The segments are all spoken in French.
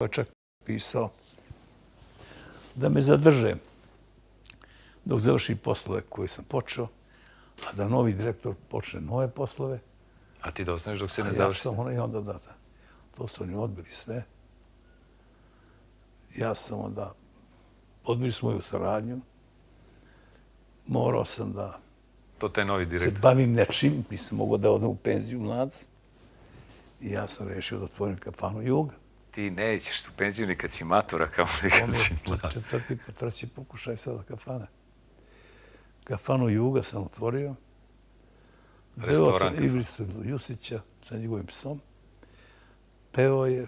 je čak pisao da me zadrže dok završi poslove koje sam počeo, a da novi direktor počne nove poslove. A ti da ostaneš dok se ne Ja završi? sam ono i onda da. To su oni odbili sve. Ja sam onda odbili smo moju saradnju. Morao sam da To te novi se direktor. bavim nečim. Nisam mogao da odem u penziju mlad. I ja sam rešio da otvorim kafanu Juga. Ti nećeš u penziju ni kad si matura, kao ni To kad mi si je mlad. četvrti, treći pokušaj sada kafane. Kafanu Juga sam otvorio. Pevao sam Restoran. Ibricu Jusića sa njegovim psom. Pevao je.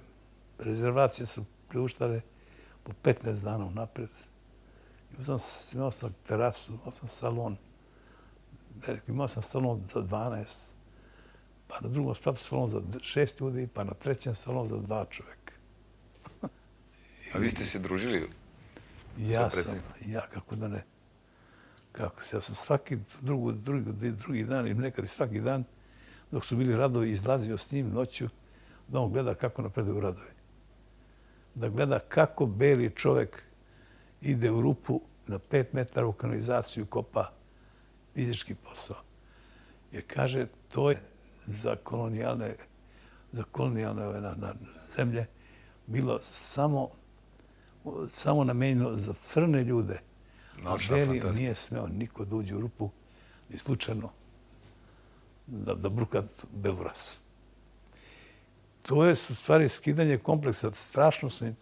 Rezervacije su priuštale po 15 dana unapred. Imao sam terasu, imao sam salon. Imao sam salon za 12. Pa na drugom spratu salon za 6 ljudi, pa na trećem salon za 2 čoveka. A vi ste se družili? Ja kako da ne. Ja sam svaki drugi dan ili nekad i svaki dan, dok su bili radovi, izlazio s njim noću da on gleda kako napreduju radovi. Da gleda kako beli čovek ide u rupu na 5 metara u kanalizaciju, kopa fizički posao. Jer kaže, to je za kolonijalne zemlje bilo samo namenjeno za crne ljude. A beli nije smeo niko da uđe u rupu ni slučajno da bruka belu rasu. To je u stvari skidanje kompleksa. Strašno su mi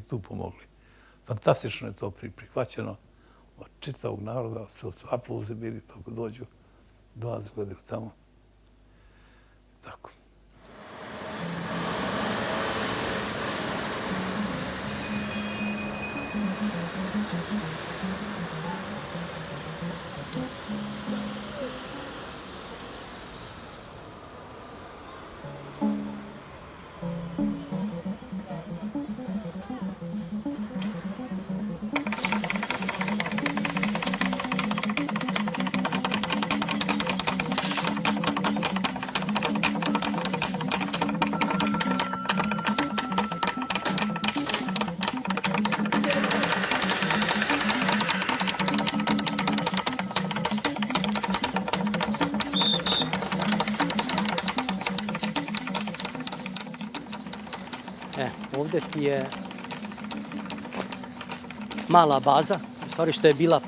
tu pomogli. Fantastično je to prihvaćeno od čitavog naroda. Sve su aplauze bili toliko dođu. Dolaze gledaju tamo. Tako. Ovdje ti je mala baza, u stvari što je bila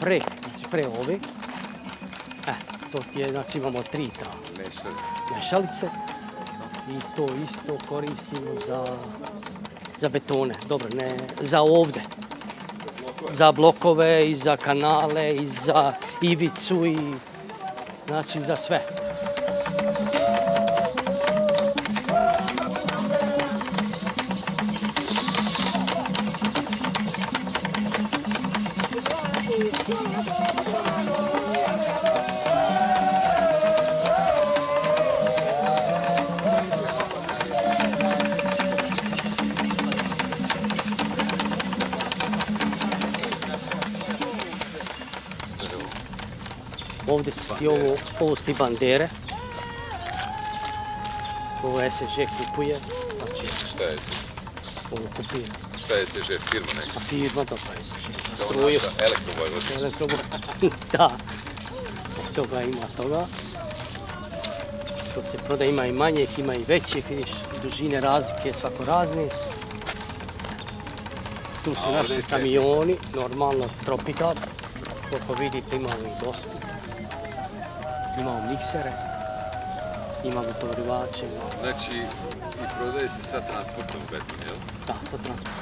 pre ove. To ti je, znači imamo 3 mešalice i to isto koristimo za betone, dobro, ne za ovdje. Za blokove i za kanale i za ivicu i znači za sve. Ovdje su ti ovo su ti bandere. Ovo SŽ kupuje. Šta je SŽ? Ovo kupuje. Šta je SŽ? Firma neka? A firma to pa SŽ. Struju. Elektrovojvodina. Elektrovojvodina. Da. Od toga ima toga. To se proda, ima i manjih, ima i većih, vidiš, dužine razlike, svako razne. Tu su naši kamioni, normalno Tropical. Kako vidite imamo i dosta. Imamo miksere, imamo tovarivače. Znači, i prodaje se sa transportom beton, jel? Da, sa transportom.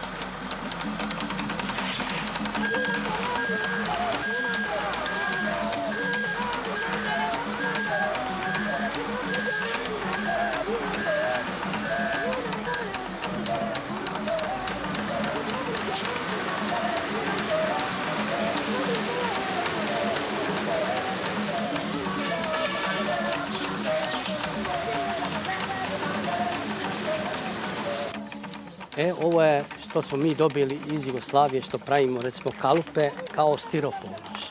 Ovo je što smo mi dobili iz Jugoslavije, što pravimo, recimo, kalupe kao stiropor naš.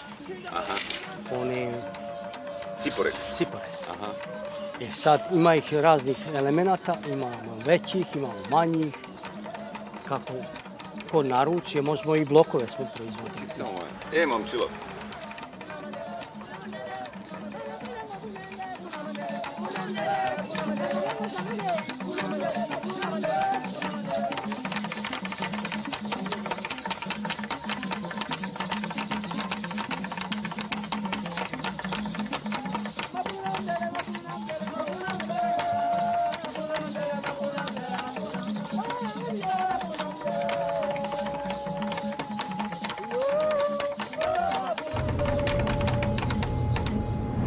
Aha. Oni... Ciporex. Ciporex. Aha. Sad ima ih raznih elemenata, imamo većih, imamo manjih. kako ko naruči, možemo i blokove smo proizvodili. Samo moje. Momčilo.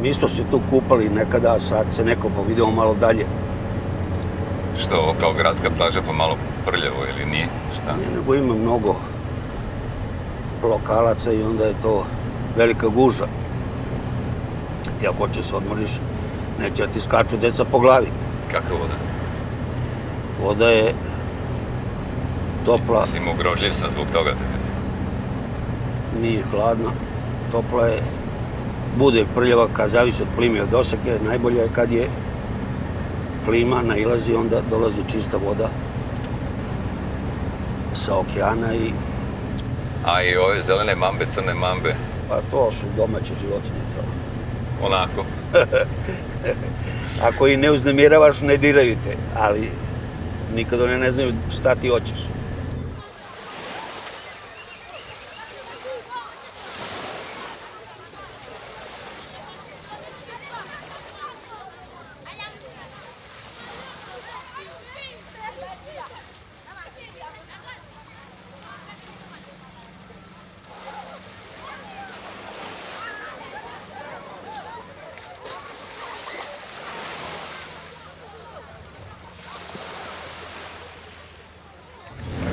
Mi smo se tu kupali nekada, a sad se nekako vidimo malo dalje. Što, ovo kao gradska plaža pa malo prljavo ili nije? Šta? Nije, nego ima mnogo lokalaca i onda je to velika guža. Ti ako hoćeš se odmoriš, neće da ti skaču deca po glavi. Kakva voda? Voda je topla, Mislim, ugrožljiv sam zbog toga. nije hladna, topla je, bude prljava kad zavisi od plime i od oseke, najbolje je kad je plima nailazi, onda dolazi čista voda sa okeana i A i ove zelene mambe, crne mambe, pa to su domaće životinje. To. onako. Ako ih ne uznemiravaš, ne diraju te, ali nikad one ne znaju šta ti hoćeš.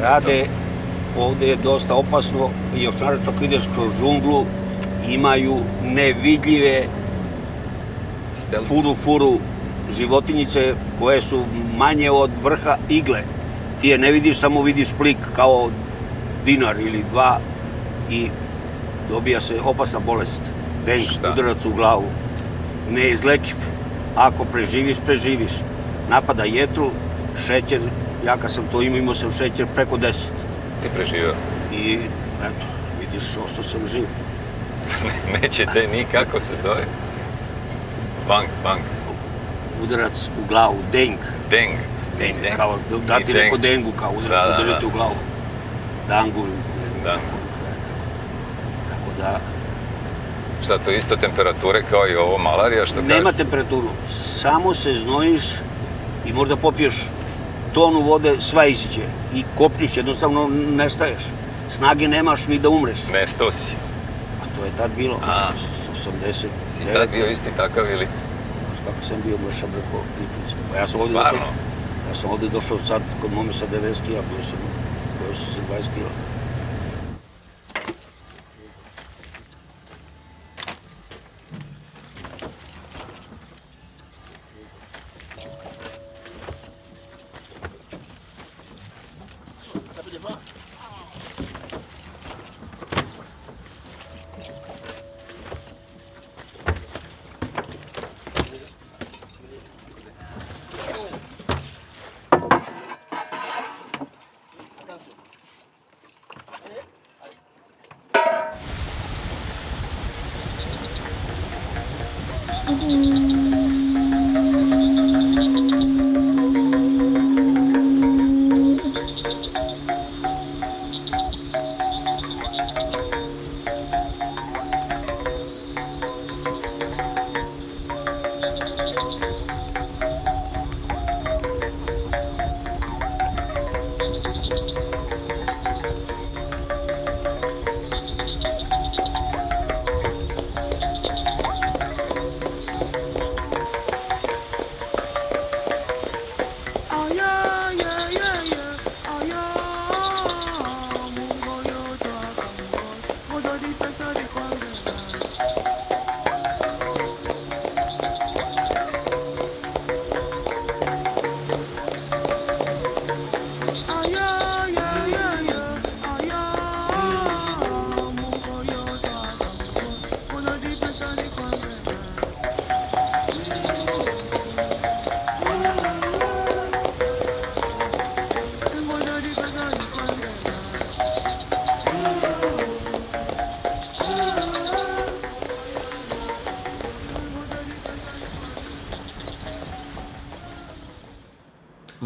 Rade, ovde je dosta opasno i još naravno ako ideš kroz džunglu, imaju nevidljive furu životinjice koje su manje od vrha igle. Ti je ne vidiš, samo vidiš plik kao dinar ili dva i dobija se opasna bolest. Deng, udarac u glavu. Neizlečiv. Ako preživiš, preživiš. Napada jetru, šećer, ja kad sam to imao sam šećer preko 10. Ti preživio? I, eto, vidiš, ostao sam živ. Neće te ni kako se zove? Bang. Udarac u glavu, deng. Deng. Kao da ti neko dengu, kao udarite u glavu. Dangu. Da. Tako da... Šta, to isto temperature kao i ovo malarija što kažeš? Nema temperaturu, samo se znojiš i možda popiješ tonu vode, sva iziđe. I kopniš, jednostavno nestaješ. Snage nemaš ni da umreš. Nestao si. A to je tad bilo, 89. Si tad bio isti takav ili? Znaš kako sam bio mršav preko Iflice. Pa Stvarno? Ja sam ovde došao sad kod mome sa 90 kila, bio sam sa 20 kila.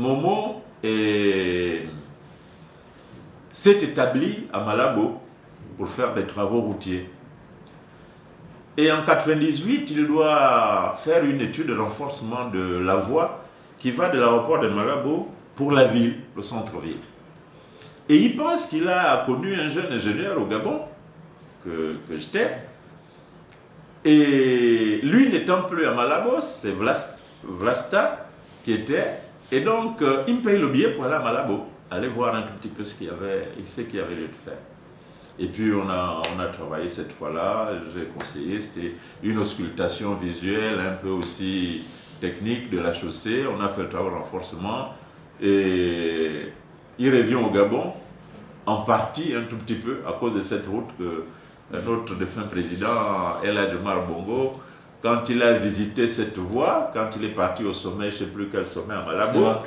Momo s'est établi à Malabo pour faire des travaux routiers. Et en 1998, il doit faire une étude de renforcement de la voie qui va de l'aéroport de Malabo pour la ville, le centre-ville. Et il pense qu'il a connu un jeune ingénieur au Gabon, que j'étais. Et lui n'étant plus à Malabo, c'est Vlasta qui était. Et donc, il me paye le billet pour aller à Malabo, aller voir un tout petit peu ce qu'il y avait lieu de faire. Et puis on a travaillé cette fois-là, j'ai conseillé, c'était une auscultation visuelle, un peu aussi technique de la chaussée. On a fait le travail de renforcement et il revient au Gabon, en partie un tout petit peu à cause de cette route que notre défunt président El Hadj Omar Bongo, quand il a visité cette voie, quand il est parti au sommet, je ne sais plus quel sommet à Malabo,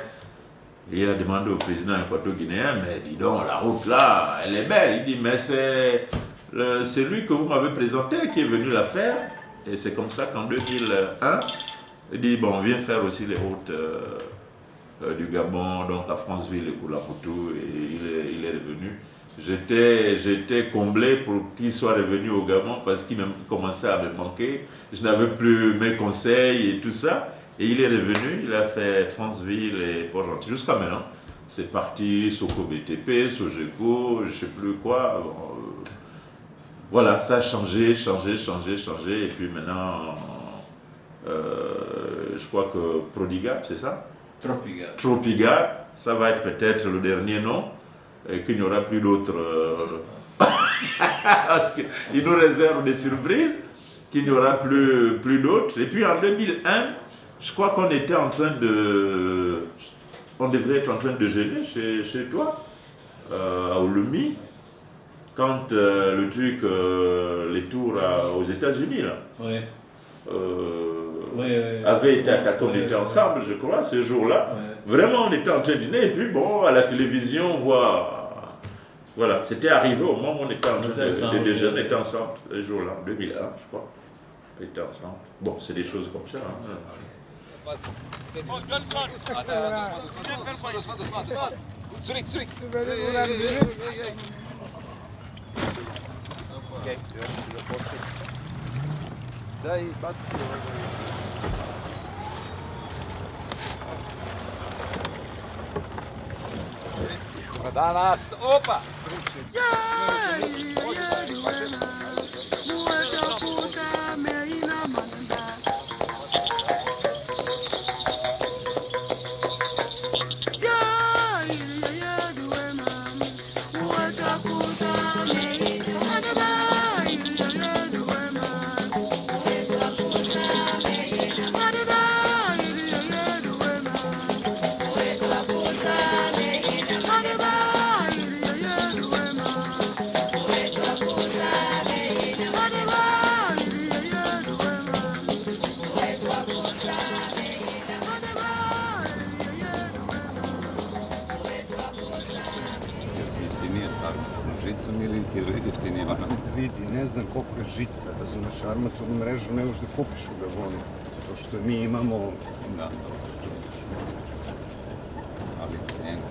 il a demandé au président équato-guinéen, mais dis donc, la route là, elle est belle. Il dit, mais c'est lui que vous m'avez présenté qui est venu la faire. Et c'est comme ça qu'en 2001, il dit, bon, on vient faire aussi les routes du Gabon, donc à Franceville et Koulamotou, et il est revenu. J'étais comblé pour qu'il soit revenu au Gabon parce qu'il commençait à me manquer. Je n'avais plus mes conseils et tout ça. Et il est revenu, il a fait Franceville et Port-Gentil. Jusqu'à maintenant, c'est parti Soko BTP, Sogeco, je ne sais plus quoi. Voilà, ça a changé. Et puis maintenant, je crois que Prodigat, c'est ça? Tropigat, ça va être peut-être le dernier nom. Et qu'il n'y aura plus d'autres. Parce qu'il nous réserve des surprises, qu'il n'y aura plus d'autres. Et puis en 2001, je crois qu'on était en train de... On devrait être en train de gêner chez toi, à Olumi, quand le truc, les tours aux États-Unis, là, avait été attaqué. On était ensemble, je crois, ce jour-là. Vraiment, on était en train de dîner. Et puis, bon, à la télévision, on voit... Voilà, c'était arrivé au moment où on était en train de déjeuner, on était ensemble, ce jour-là, en 2001, je crois. On était ensemble. Bon, c'est des choses comme ça. Danac, opa! Vidi, ne znam koliko je žica, razumeš, armaturnu mrežu ne možeš da kupiš u Gabonu, to što mi imamo... Da, ali cena.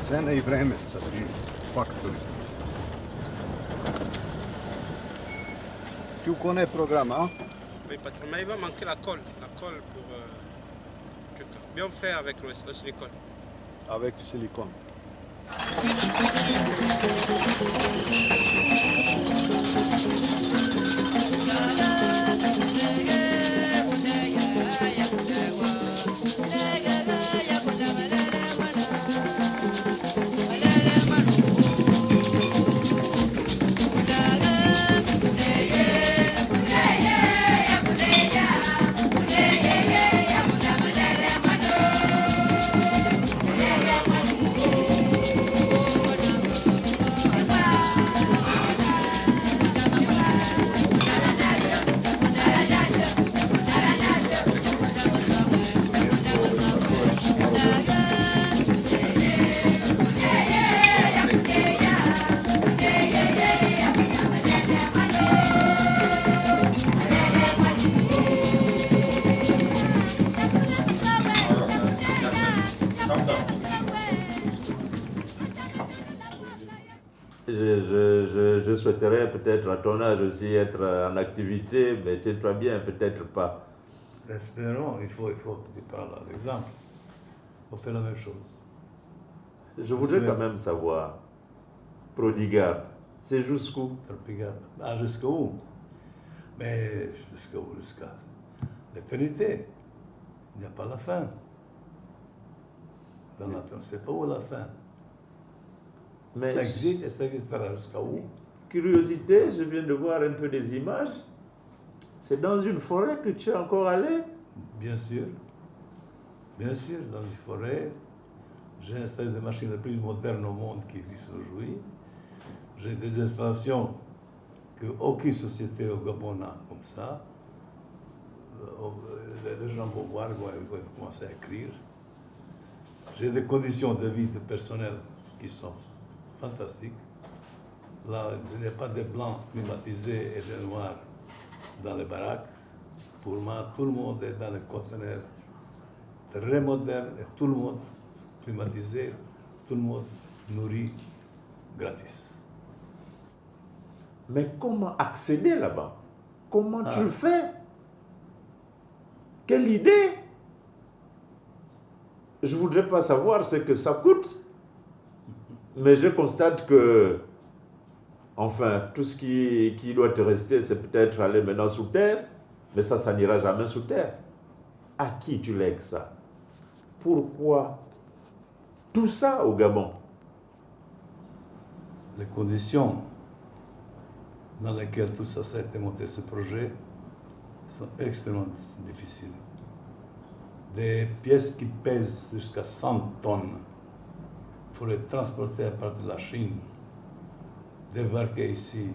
Cena i vreme sad, i faktori. Tu connais le programme, hein? Oui, patron, mais il va manquer la colle pour bien fait avec le silicone. Avec du silicone. Je souhaiterais peut-être à ton âge aussi être en activité, mais tais-toi bien, peut-être pas. Espérons, il faut prendre l'exemple. On fait la même chose. Je voudrais quand même savoir, Prodigable, c'est jusqu'où? Propagable. Ah, jusqu'où? Mais jusqu'où? Jusqu'à l'éternité. Il n'y a pas la fin. Dans la on ne sait pas où la fin. Mais Ça existe et ça existera jusqu'à où? curiosité, je viens de voir un peu des images. C'est dans une forêt que tu es encore allé? Bien sûr. Bien sûr, dans une forêt. J'ai installé des machines les plus modernes au monde qui existent aujourd'hui. J'ai des installations qu'aucune société au Gabon n'a comme ça. Les gens vont voir, vont commencer à écrire. J'ai des conditions de vie de personnel qui sont fantastiques. Là, il n'y a pas de blancs climatisés et de noirs dans les baraques. Pour moi, tout le monde est dans les conteneurs très modernes et tout le monde climatisé, tout le monde nourri gratis. Mais comment accéder là-bas? Comment tu le fais? Quelle idée? Je ne voudrais pas savoir ce que ça coûte, mais je constate que, enfin, tout ce qui doit te rester, c'est peut-être aller maintenant sous terre, mais ça n'ira jamais sous terre. À qui tu lègues ça? Pourquoi tout ça au Gabon? Les conditions dans lesquelles tout ça a été monté, ce projet, sont extrêmement difficiles. Des pièces qui pèsent jusqu'à 100 tonnes, il faut les transporter à partir de la Chine, débarquer ici,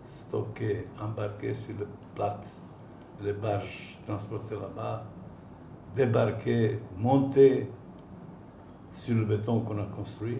stocker, embarquer sur les plates, les barges, transporter là-bas, débarquer, monter sur le béton qu'on a construit,